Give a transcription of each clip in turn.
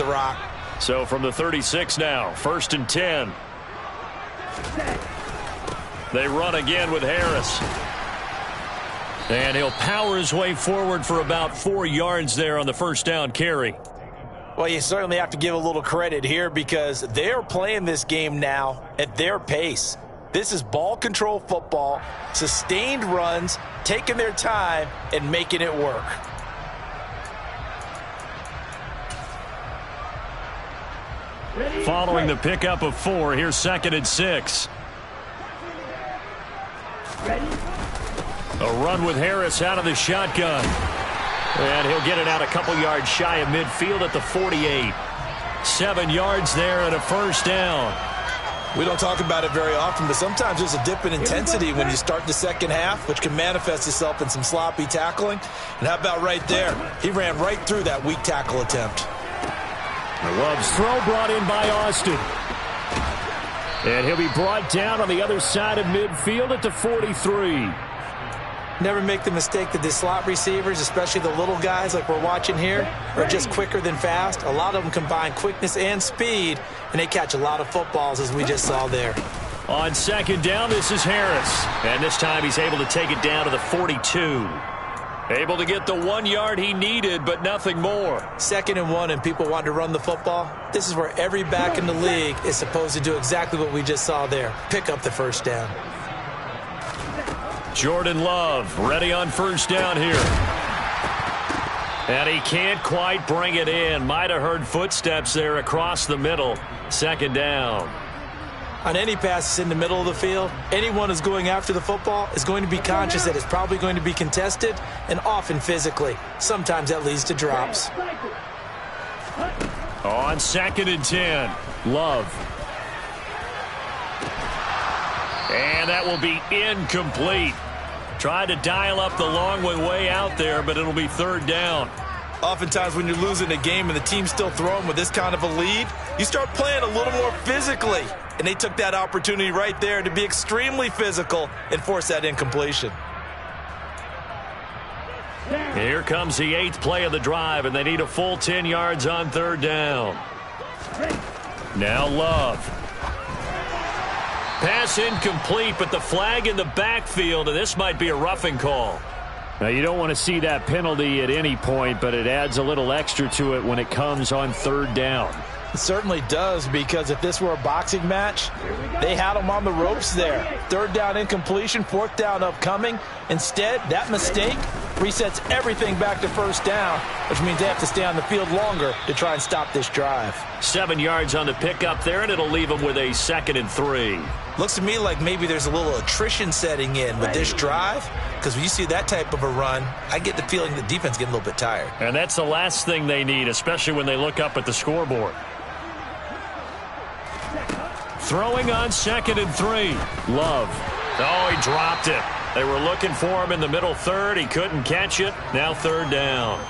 the rock. So from the 36 now, 1st and 10. They run again with Harris. And he'll power his way forward for about 4 yards there on the first down carry. Well, you certainly have to give a little credit here because they're playing this game now at their pace. This is ball control football, sustained runs, taking their time and making it work. Following the pickup of 4, here's 2nd and 6. A run with Harris out of the shotgun. And he'll get it out a couple yards shy of midfield at the 48. 7 yards there and a first down. We don't talk about it very often, but sometimes there's a dip in intensity when you start the second half, which can manifest itself in some sloppy tackling. And how about right there? He ran right through that weak tackle attempt. Love's throw brought in by Austin. And he'll be brought down on the other side of midfield at the 43. Never make the mistake that the slot receivers, especially the little guys like we're watching here, are just quicker than fast. A lot of them combine quickness and speed, and they catch a lot of footballs, as we just saw there. On 2nd down, this is Harris. And this time he's able to take it down to the 42. Able to get the 1 yard he needed, but nothing more. 2nd and 1, and people want to run the football. This is where every back in the league is supposed to do exactly what we just saw there. Pick up the first down. Jordan Love ready on first down here. And he can't quite bring it in. Might have heard footsteps there across the middle. 2nd down. On any passes in the middle of the field, anyone who's going after the football is going to be conscious that it's probably going to be contested and often physically. Sometimes that leads to drops. On 2nd and 10, Love. And that will be incomplete. Tried to dial up the long way out there, but it'll be 3rd down. Oftentimes when you're losing a game and the team's still throwing with this kind of a lead, you start playing a little more physically. And they took that opportunity right there to be extremely physical and force that incompletion. Here comes the 8th play of the drive, and they need a full 10 yards on 3rd down. Now Love. Pass incomplete, but the flag in the backfield, and this might be a roughing call. Now, you don't want to see that penalty at any point, but it adds a little extra to it when it comes on 3rd down. It certainly does, because if this were a boxing match, they had him on the ropes there. 3rd down incompletion, 4th down upcoming. Instead, that mistake resets everything back to 1st down, which means they have to stay on the field longer to try and stop this drive. 7 yards on the pickup there, and it'll leave them with a 2nd and 3. Looks to me like maybe there's a little attrition setting in with this drive, because when you see that type of a run, I get the feeling the defense getting a little bit tired. And that's the last thing they need, especially when they look up at the scoreboard. Throwing on 2nd and 3. Love. Oh, he dropped it. They were looking for him in the middle 3rd. He couldn't catch it. Now 3rd down.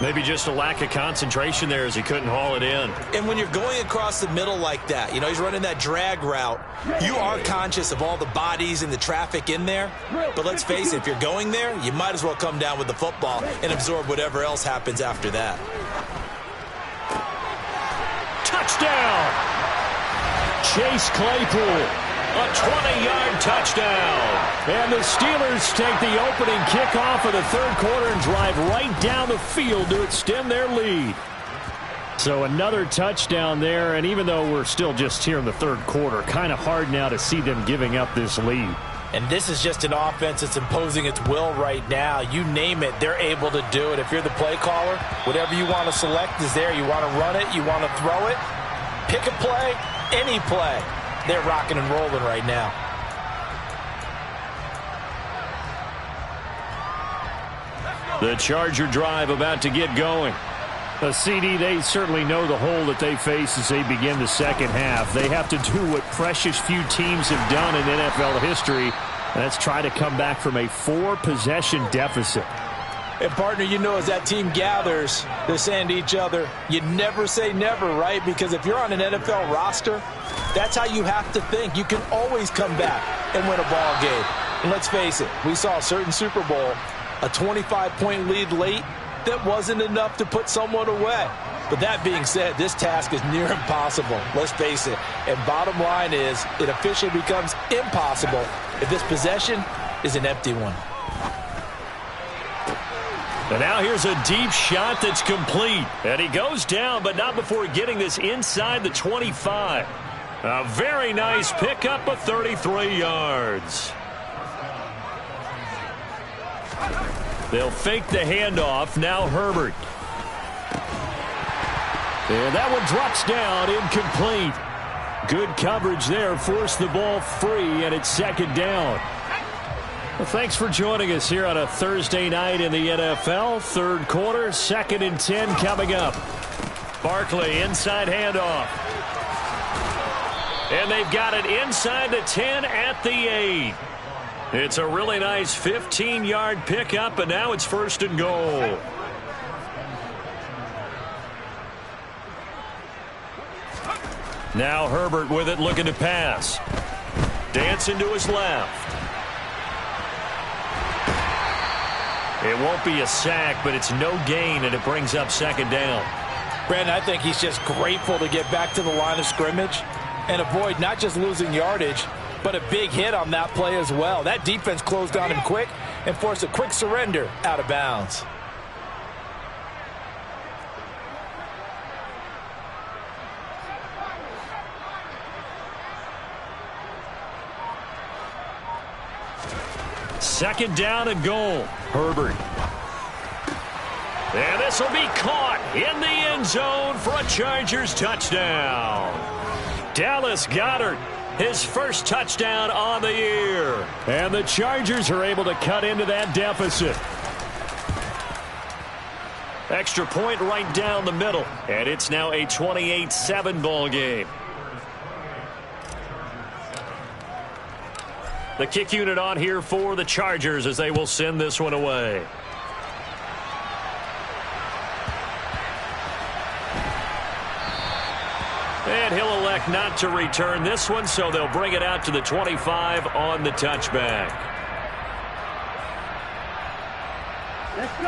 Maybe just a lack of concentration there as he couldn't haul it in. And when you're going across the middle like that, you know, he's running that drag route, you are conscious of all the bodies and the traffic in there. But let's face it, if you're going there, you might as well come down with the football and absorb whatever else happens after that. Touchdown! Chase Claypool, a 20-yard touchdown. And the Steelers take the opening kickoff of the 3rd quarter and drive right down the field to extend their lead. So another touchdown there, and even though we're still just here in the 3rd quarter, kind of hard now to see them giving up this lead. And this is just an offense that's imposing its will right now. You name it, they're able to do it. If you're the play caller, whatever you want to select is there. You want to run it, you want to throw it, pick a play, any play. They're rocking and rolling right now. The Charger drive about to get going. A CD, they certainly know the hole that they face as they begin the 2nd half. They have to do what precious few teams have done in NFL history, and that's try to come back from a 4-possession deficit. And, partner, you know, as that team gathers, they're saying to each other, you never say never, right? Because if you're on an NFL roster, that's how you have to think. You can always come back and win a ball game. And let's face it, we saw a certain Super Bowl, a 25-point lead late, that wasn't enough to put someone away. With that being said, this task is near impossible, let's face it. And bottom line is, it officially becomes impossible if this possession is an empty one. And now here's a deep shot that's complete. And he goes down, but not before getting this inside the 25. A very nice pickup of 33 yards. They'll fake the handoff. Now Herbert. And that one drops down, incomplete. Good coverage there, forced the ball free, and it's second down. Well, thanks for joining us here on a Thursday night in the NFL. Third quarter, 2nd and 10 coming up. Barkley, inside handoff. And they've got it inside the 10 at the 8. It's a really nice 15-yard pickup, and now it's 1st and goal. Now Herbert with it, looking to pass. Dancing to his left. It won't be a sack, but it's no gain, and it brings up 2nd down. Brandon, I think he's just grateful to get back to the line of scrimmage and avoid not just losing yardage, but a big hit on that play as well. That defense closed on him quick and forced a quick surrender out of bounds. Second down and goal. Herbert. And this will be caught in the end zone for a Chargers touchdown. Dallas Goedert, his first touchdown on the year. And the Chargers are able to cut into that deficit. Extra point right down the middle. And it's now a 28-7 ball game. The kick unit on here for the Chargers as they will send this one away. And he'll elect not to return this one, so they'll bring it out to the 25 on the touchback.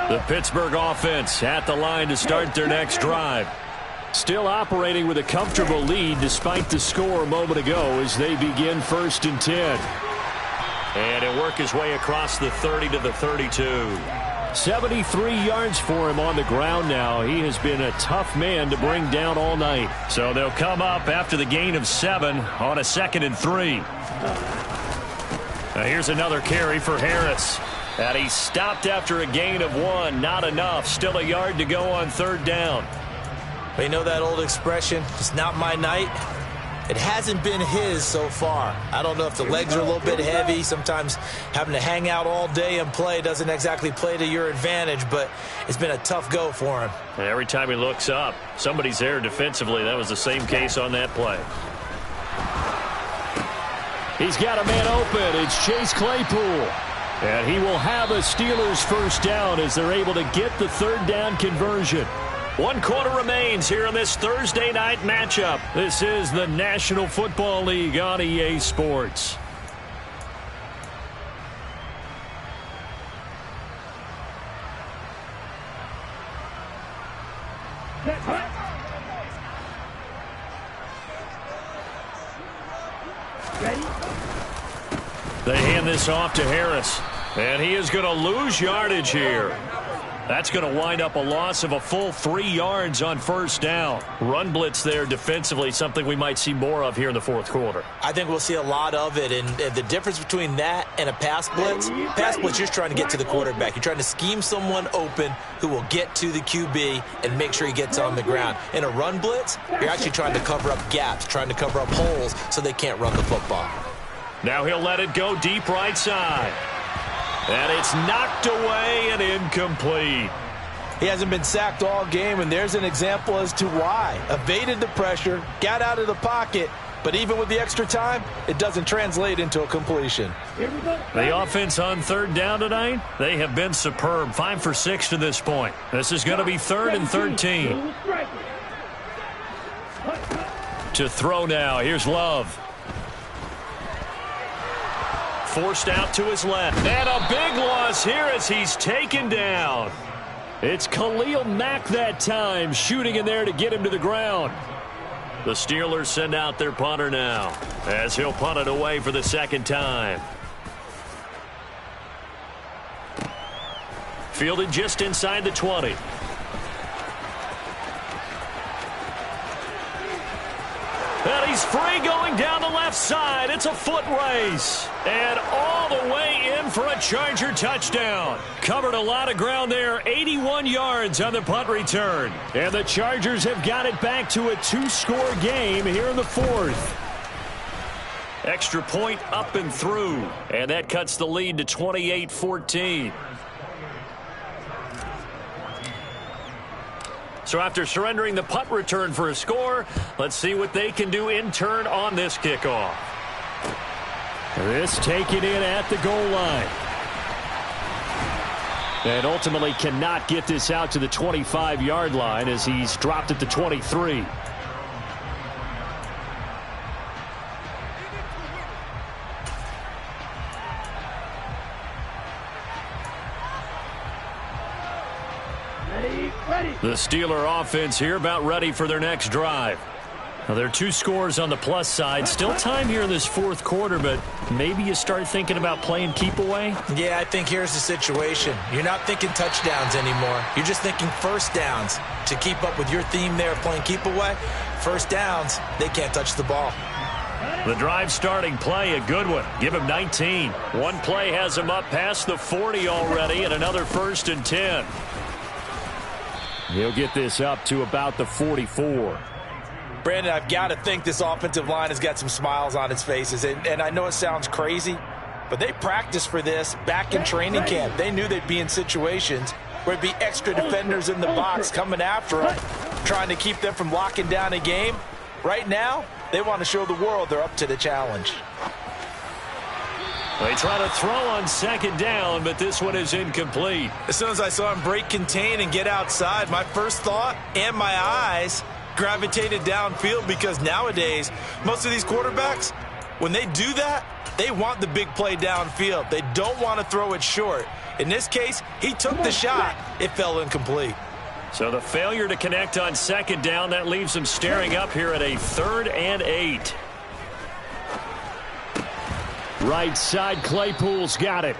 The Pittsburgh offense at the line to start their next drive. Still operating with a comfortable lead despite the score a moment ago as they begin 1st and 10. And he'll work his way across the 30 to the 32. 73 yards for him on the ground now. He has been a tough man to bring down all night. So they'll come up after the gain of 7 on a 2nd and 3. Now here's another carry for Harris. And he stopped after a gain of 1. Not enough. Still a yard to go on 3rd down. But you know that old expression, it's not my night? It hasn't been his so far. I don't know if the legs are a little bit heavy. Sometimes having to hang out all day and play doesn't exactly play to your advantage, but it's been a tough go for him. And every time he looks up, somebody's there defensively. That was the same case on that play. He's got a man open. It's Chase Claypool. And he will have a Steelers first down as they're able to get the 3rd down conversion. 1 quarter remains here in this Thursday night matchup. This is the National Football League on EA Sports. They hand this off to Harris. And he is going to lose yardage here. That's going to wind up a loss of a full 3 yards on 1st down. Run blitz there defensively, something we might see more of here in the 4th quarter. I think we'll see a lot of it, and the difference between that and a pass blitz, you're just trying to get to the quarterback. You're trying to scheme someone open who will get to the QB and make sure he gets on the ground. In a run blitz, you're actually trying to cover up gaps, trying to cover up holes so they can't run the football. Now he'll let it go deep right side. And it's knocked away and incomplete. He hasn't been sacked all game, and there's an example as to why. Evaded the pressure, got out of the pocket, but even with the extra time, it doesn't translate into a completion. The offense on 3rd down tonight, they have been superb. 5 for 6 to this point. This is going to be 3rd and 13. To throw now, here's Love. Forced out to his left. And a big loss here as he's taken down. It's Khalil Mack that time, shooting in there to get him to the ground. The Steelers send out their punter now, as he'll punt it away for the second time. Fielded just inside the 20. And he's free going down the left side. It's a foot race. And all the way in for a Charger touchdown. Covered a lot of ground there. 81 yards on the punt return. And the Chargers have got it back to a 2-score game here in the fourth. Extra point up and through. And that cuts the lead to 28-14. So after surrendering the punt return for a score, let's see what they can do in turn on this kickoff. This taken in at the goal line. And ultimately cannot get this out to the 25-yard line as he's dropped at the 23. The Steeler offense here about ready for their next drive. Now, there are 2 scores on the plus side. Still time here in this fourth quarter, but maybe you start thinking about playing keep away? Yeah, I think here's the situation. You're not thinking touchdowns anymore. You're just thinking first downs. To keep up with your theme there of playing keep away, first downs, they can't touch the ball. The drive starting play, a good one. Give him 19. One play has him up past the 40 already, and another 1st and 10. He'll get this up to about the 44. Brandon, I've got to think this offensive line has got some smiles on its faces. And I know it sounds crazy, but they practiced for this back in training camp. They knew they'd be in situations where there'd be extra defenders in the box coming after them, trying to keep them from locking down a game. Right now, they want to show the world they're up to the challenge. They try to throw on second down, but this one is incomplete. As soon as I saw him break contain and get outside, my first thought and my eyes gravitated downfield, because nowadays, most of these quarterbacks, when they do that, they want the big play downfield. They don't want to throw it short. In this case, he took the shot. It fell incomplete. So the failure to connect on second down, that leaves him staring up here at a 3rd and 8. Right side, Claypool's got it.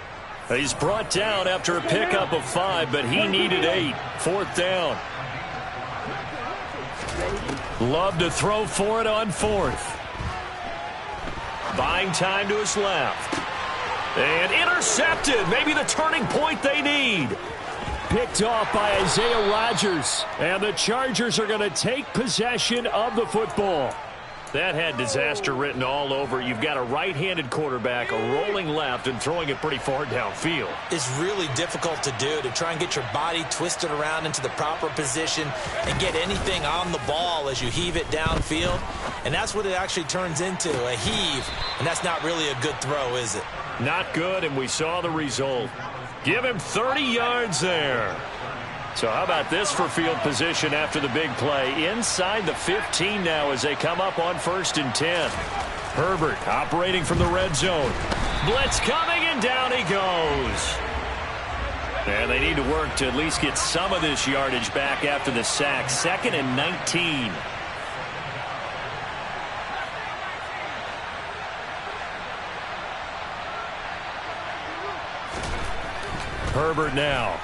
He's brought down after a pickup of 5, but he needed 8. 4th down. Love to throw for it on 4th. Buying time to his left. And intercepted. Maybe the turning point they need. Picked off by Isaiah Rodgers. And the Chargers are going to take possession of the football. That had disaster written all over. You've got a right-handed quarterback, a rolling left, and throwing it pretty far downfield. It's really difficult to do, to try and get your body twisted around into the proper position and get anything on the ball as you heave it downfield. And that's what it actually turns into, a heave. And that's not really a good throw, is it? Not good, and we saw the result. Give him 30 yards there. So how about this for field position after the big play? Inside the 15 now as they come up on 1st and 10. Herbert operating from the red zone. Blitz coming, and down he goes. And they need to work to at least get some of this yardage back after the sack. 2nd and 19. Herbert now.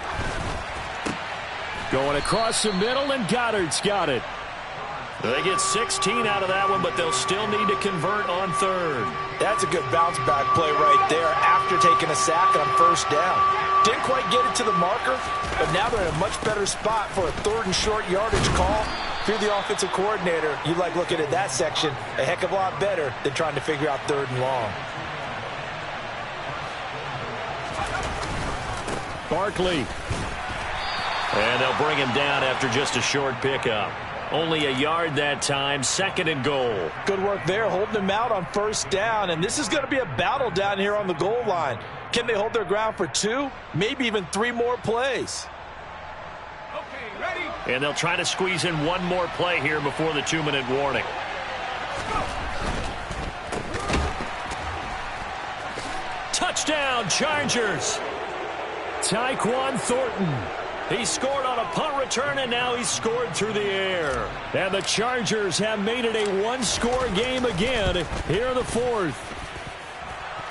Going across the middle, and Goddard's got it. They get 16 out of that one, but they'll still need to convert on 3rd. That's a good bounce-back play right there after taking a sack on 1st down. Didn't quite get it to the marker, but now they're in a much better spot for a 3rd and short yardage call. If you're the offensive coordinator, you like looking at that section a heck of a lot better than trying to figure out 3rd and long. Barkley. And they'll bring him down after just a short pickup. Only a yard that time, 2nd and goal. Good work there, holding him out on 1st down. And this is going to be a battle down here on the goal line. Can they hold their ground for 2, maybe even 3 more plays? Okay, ready? And they'll try to squeeze in one more play here before the 2-minute warning. Touchdown, Chargers. Tyquan Thornton. He scored on a punt return, and now he's scored through the air. And the Chargers have made it a one-score game again here in the fourth.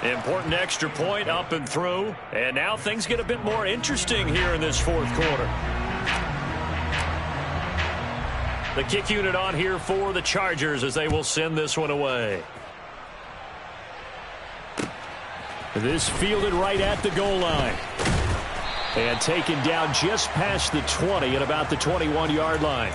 Important extra point up and through. And now things get a bit more interesting here in this fourth quarter. The kick unit on here for the Chargers as they will send this one away. This fielded right at the goal line. And taken down just past the 20 at about the 21-yard line.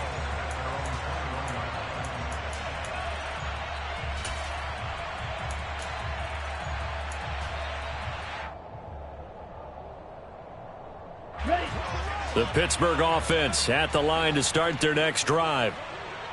The Pittsburgh offense at the line to start their next drive.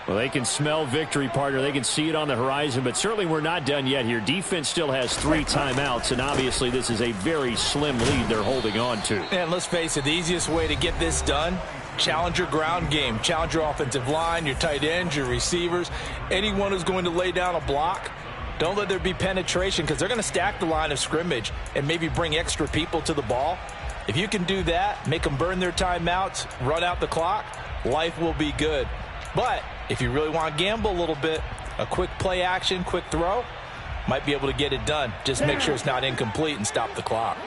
Well, they can smell victory, partner. They can see it on the horizon, but certainly we're not done yet here. Defense still has 3 timeouts, and obviously this is a very slim lead they're holding on to. And let's face it, the easiest way to get this done, challenge your ground game. Challenge your offensive line, your tight ends, your receivers, anyone who's going to lay down a block. Don't let there be penetration because they're going to stack the line of scrimmage and maybe bring extra people to the ball. If you can do that, make them burn their timeouts, run out the clock, life will be good. But if you really want to gamble a little bit, a quick play action, quick throw, might be able to get it done. Just make sure it's not incomplete and stop the clock.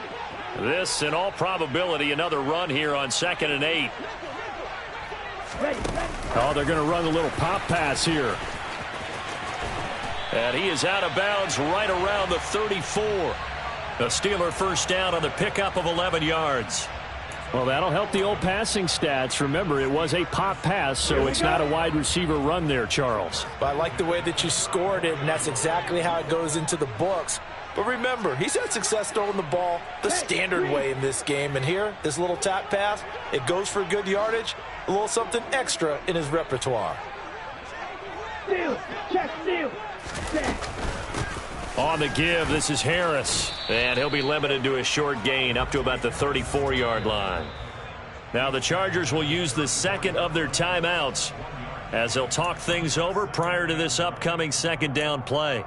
This, in all probability, another run here on 2nd and 8. Oh, they're going to run a little pop pass here. And he is out of bounds right around the 34. A Steeler first down on the pickup of 11 yards. Well, that'll help the old passing stats. Remember, it was a pop pass, so it's not a wide receiver run there, Charles. But I like the way that you scored it, and that's exactly how it goes into the books. But remember, he's had success throwing the ball the standard way in this game. And here, this little tap pass, it goes for good yardage, a little something extra in his repertoire. Steal, check, steal, check. On the give, this is Harris. And he'll be limited to a short gain up to about the 34-yard line. Now the Chargers will use the second of their timeouts as they'll talk things over prior to this upcoming second down play.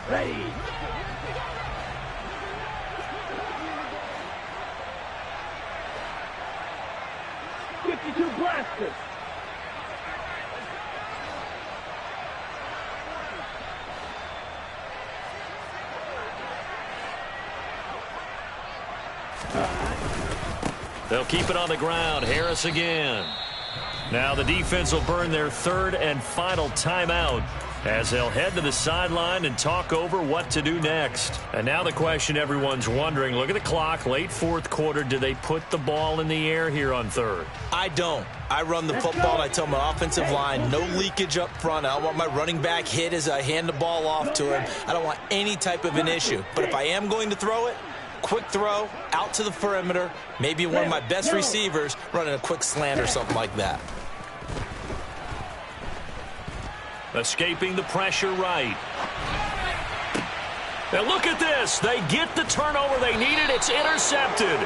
Ready. Blasters. They'll keep it on the ground. Harris again. Now the defense will burn their third and final timeout as they'll head to the sideline and talk over what to do next. And now the question everyone's wondering, look at the clock, late fourth quarter, do they put the ball in the air here on third? I don't. I run the football, and I tell my offensive line, no leakage up front. I don't want my running back hit as I hand the ball off to him. I don't want any type of an issue. But if I am going to throw it, quick throw, out to the perimeter, maybe one of my best receivers running a quick slant or something like that. Escaping the pressure right. Now look at this. They get the turnover they needed. It's intercepted.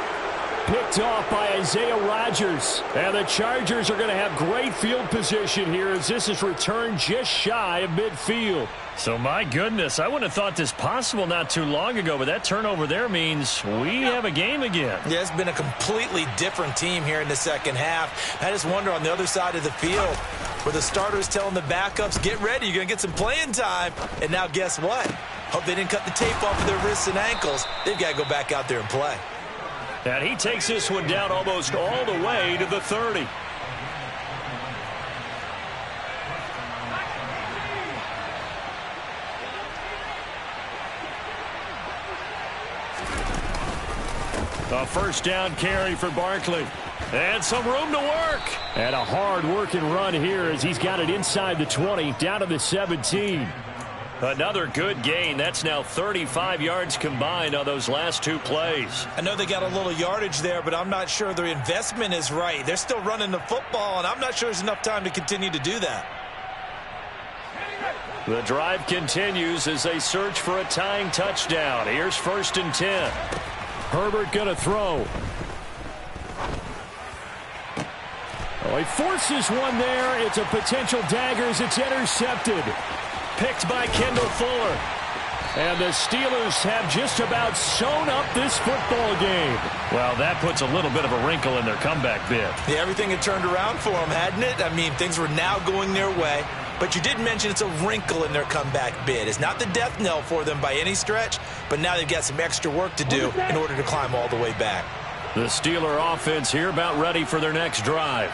Picked off by Isaiah Rodgers. And the Chargers are going to have great field position here as this is returned just shy of midfield. So, my goodness, I wouldn't have thought this possible not too long ago, but that turnover there means we have a game again. Yeah, it's been a completely different team here in the second half. I just wonder on the other side of the field where the starters telling the backups, get ready, you're going to get some playing time. And now guess what? Hope they didn't cut the tape off of their wrists and ankles. They've got to go back out there and play. And he takes this one down almost all the way to the 30. A first down carry for Barkley. And some room to work. And a hard-working run here as he's got it inside the 20, down to the 17. Another good gain. That's now 35 yards combined on those last two plays. I know they got a little yardage there, but I'm not sure their investment is right. They're still running the football, and I'm not sure there's enough time to continue to do that. The drive continues as they search for a tying touchdown. Here's 1st and 10. Herbert going to throw. Well, he forces one there. It's a potential dagger as it's intercepted. Picked by Kendall Fuller. And the Steelers have just about sewn up this football game. Well, that puts a little bit of a wrinkle in their comeback bid. Yeah, everything had turned around for them, hadn't it? I mean, things were now going their way. But you did mention it's a wrinkle in their comeback bid. It's not the death knell for them by any stretch, but now they've got some extra work to do in order to climb all the way back. The Steeler offense here about ready for their next drive.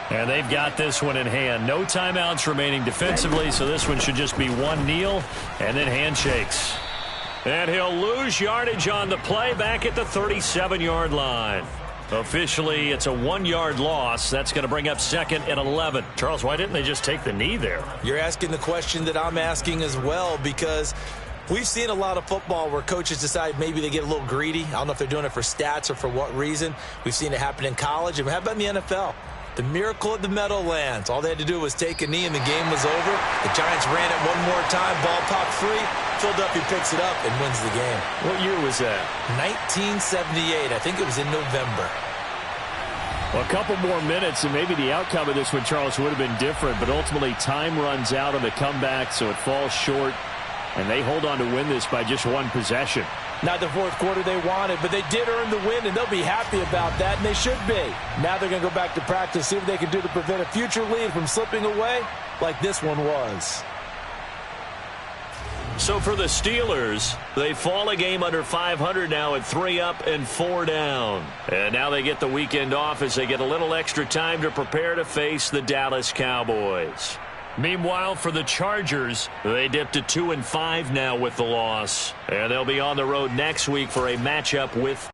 And they've got this one in hand. No timeouts remaining defensively, so this one should just be one kneel and then handshakes. And he'll lose yardage on the play back at the 37-yard line. Officially, it's a 1-yard loss. That's going to bring up 2nd and 11. Charles, why didn't they just take the knee there? You're asking the question that I'm asking as well, because we've seen a lot of football where coaches decide maybe they get a little greedy. I don't know if they're doing it for stats or for what reason. We've seen it happen in college. And how about in the NFL? The miracle of the Meadowlands. All they had to do was take a knee and the game was over. The Giants ran it one more time. Ball popped free. Philadelphia picks it up and wins the game. What year was that? 1978. I think it was in November. Well, a couple more minutes and maybe the outcome of this one, Charles, would have been different. But ultimately, time runs out on the comeback, so it falls short. And they hold on to win this by just one possession. Not the fourth quarter they wanted, but they did earn the win, and they'll be happy about that, and they should be. Now they're going to go back to practice, see what they can do to prevent a future lead from slipping away like this one was. So for the Steelers, they fall a game under 500 now at 3 up and 4 down. And now they get the weekend off as they get a little extra time to prepare to face the Dallas Cowboys. Meanwhile, for the Chargers, they dipped to 2-5 now with the loss. And they'll be on the road next week for a matchup with